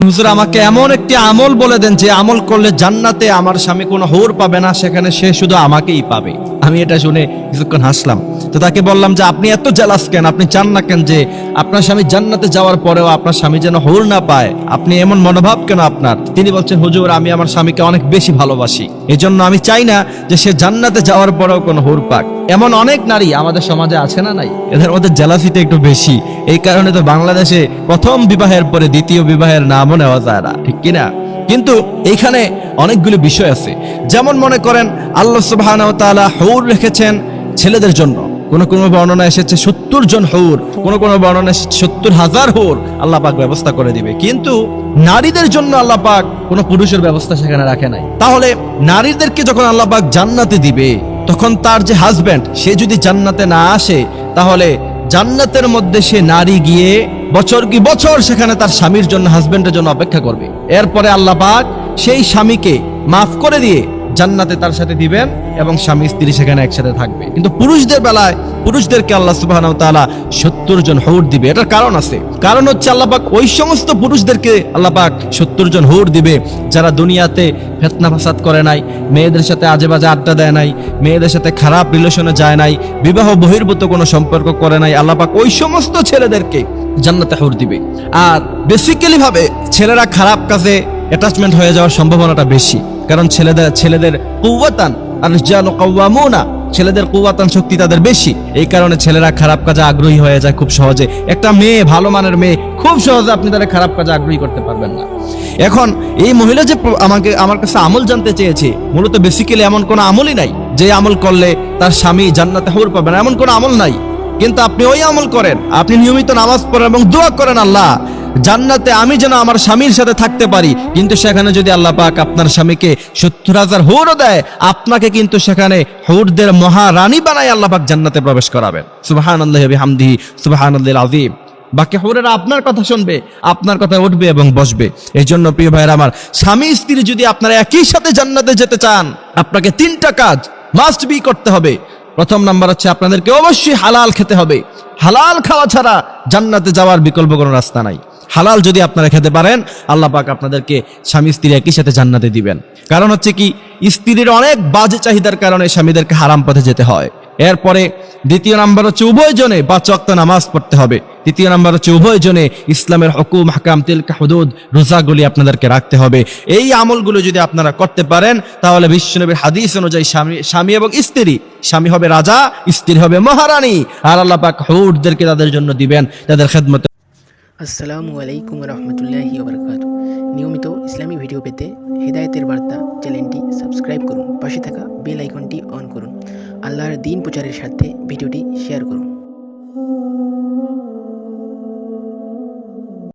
হুজুর আমাকে এমন একটি আমল বলে দেন যে আমল করলে জান্নাতে আমার স্বামী কোনো হুর পাবে না, সেখানে সে শুধু আমাকেই পাবে। আমি এটা শুনে কিছুক্ষণ হাসলাম। তো তাকে বললাম যে আপনি এত জেলাস কেন, আপনি চান না কেন যে আপনার স্বামী জান্নাতে যাওয়ার পরেও আপনার স্বামী যেন হুর না পায়, আপনি এমন মনোভাব কেন আপনার? তিনি বলছেন, হুজুর আমি আমার স্বামীকে অনেক বেশি ভালোবাসি, এজন্য আমি চাই না যে সে জান্নাতে যাওয়ার পরেও কোনো হুর পাক। এমন অনেক নারী আমাদের সমাজে আছে না নাই? এদের মধ্যে জেলাসিটা একটু বেশি। এই কারণে তো বাংলাদেশে প্রথম বিবাহের পরে দ্বিতীয় বিবাহের নামও নেওয়া যায় না, ঠিক কিনা? কিন্তু এইখানে অনেকগুলো বিষয় আছে। যেমন মনে করেন আল্লাহ সুবহানাহু ওয়া তাআলা হুর রেখেছেন ছেলেদের জন্য। কোন কোন বর্ণনা এসেছে 70 জন হুর, কোন কোন বর্ণনা এসেছে 70,000 হুর আল্লাহ পাক ব্যবস্থা করে দিবে। কিন্তু নারীদের জন্য আল্লাহ পাক কোন পুরুষের ব্যবস্থা সেখানে রাখে নাই। তাহলে নারীদেরকে যখন আল্লাহ পাক জান্নাতে দিবে, তখন তার যে হাজবেন্ড সে যদি জান্নাতে না আসে, তাহলে জান্নাতের মধ্যে সে নারী গিয়ে বছর কি বছর সেখানে তার স্বামীর জন্য, হাজবেন্ডের জন্য অপেক্ষা করবে। এরপরে আল্লাহ পাক সেই স্বামীকে মাফ করে দিয়ে জান্নাতে তার সাথে দিবেন এবং স্বামী স্ত্রী সেখানে একসাথে থাকবে। কিন্তু পুরুষদের বেলায় পুরুষদেরকে আল্লাহ সুবহানাহু ওয়া তাআলা 70 জন হুর দিবে। এটার কারণ আছে। কারণ হচ্ছে আল্লাহ পাক ওই সমস্ত পুরুষদেরকে আল্লাহ পাক 70 জন হুর দিবে যারা দুনিয়াতে ফিতনা ফাসাদ করে নাই, মেয়েদের সাথে আজে বাজে আড্ডা দেয় নাই, মেয়েদের সাথে খারাপ রিলেশনে যায় নাই, বিবাহ বহির্ভূত কোনো সম্পর্ক করে নাই। আল্লাহ পাক ওই সমস্ত ছেলেদেরকে জান্নাতে হুর দিবে। আর বেসিক্যালি ভাবে ছেলেরা খারাপ কাজে অ্যাটাচমেন্ট হয়ে যাওয়ার সম্ভাবনাটা বেশি। কারণ ছেলেদের কুওয়াতান আর রিজালু কাওয়ামুনা, ছেলেদের কুওয়াতান শক্তি তাদের বেশি। এই কারণে ছেলেরা খারাপ কাজে আগ্রহী হয়ে যায় খুব সহজে। একটা মেয়ে, ভালো মানের মেয়ে, খুব সহজে আপনি তাদের খারাপ কাজে আগ্রহী করতে পারবেন না। এখন এই মহিলা যে আমার কাছে আমল জানতে চেয়েছে, মূলত বেসিক্যালি এমন কোনো আমলই নাই যে আমল করলে তার স্বামী জান্নাতে হুর পাবে না, এমন কোনো আমল নাই। কিন্তু আপনি ওই আমল করেন, আপনি নিয়মিত নামাজ পড়েন এবং দোয়া করেন, আল্লাহ জান্নাতে আমি যেন আমার স্বামীর সাথে থাকতে পারি। কিন্তু সেখানে যদি আল্লাহ পাক আপনার স্বামীকে 70,000 হুরও দেয়, আপনাকে কিন্তু সেখানে হুরদের মহারানী বানায় আল্লাহ পাক জান্নাতে প্রবেশ করাবেন। সুবহানাল্লাহি ওয়া বিহামদিহি সুবহানাল্লাহিল আযীম। বাকি হুরেরা আপনার কথা শুনবে, আপনার কথা উঠবে এবং বসবে। এই জন্য প্রিয় ভাইরা আমার, স্বামী স্ত্রী যদি আপনারা একই সাথে জান্নাতে যেতে চান, আপনাকে 3টা কাজ মাস্ট বি করতে হবে। প্রথম নাম্বার হচ্ছে আপনাদেরকে অবশ্যই হালাল খেতে হবে। হালাল খাওয়া ছাড়া জান্নাতে যাওয়ার বিকল্প কোনো রাস্তা নাই। হালাল যদি আপনারা খেতে পারেন, আল্লাহ পাক আপনাদেরকে স্বামী স্ত্রী একই সাথে জান্নাতে দিবেন। কারণ হচ্ছে কি, স্ত্রীর অনেক বাজে চাহিদার কারণে স্বামীদেরকে হারাম পথে যেতে হয়। এরপরে দ্বিতীয় নাম্বার হচ্ছে উভয়জনে 5 ওয়াক্ত নামাজ পড়তে হবে। তৃতীয় নাম্বার হচ্ছে উভয়জনে ইসলামের হুকুম হাকাম তিলকা হুদুদ রোজাগুলি আপনাদেরকে রাখতে হবে। এই আমলগুলো যদি আপনারা করতে পারেন, তাহলে বিশ্বনবীর হাদিস অনুযায়ী স্বামী এবং স্ত্রী, স্বামী হবে রাজা, স্ত্রী হবে মহারানী, আর আল্লাহ পাক হুরদেরকে তাদের জন্য দিবেন, তাদের খেদমতে। আসসালামু আলাইকুম রহমতুল্লাহি ওয়া বারাকাতুহু। নিয়মিত ইসলামী ভিডিও পেতে হেদায়েতের বার্তা চ্যানেলটি সাবস্ক্রাইব করুন, পাশে থাকা বেল আইকনটি অন করুন। আল্লাহর দ্বীন প্রচারের সাথে ভিডিওটি শেয়ার করুন।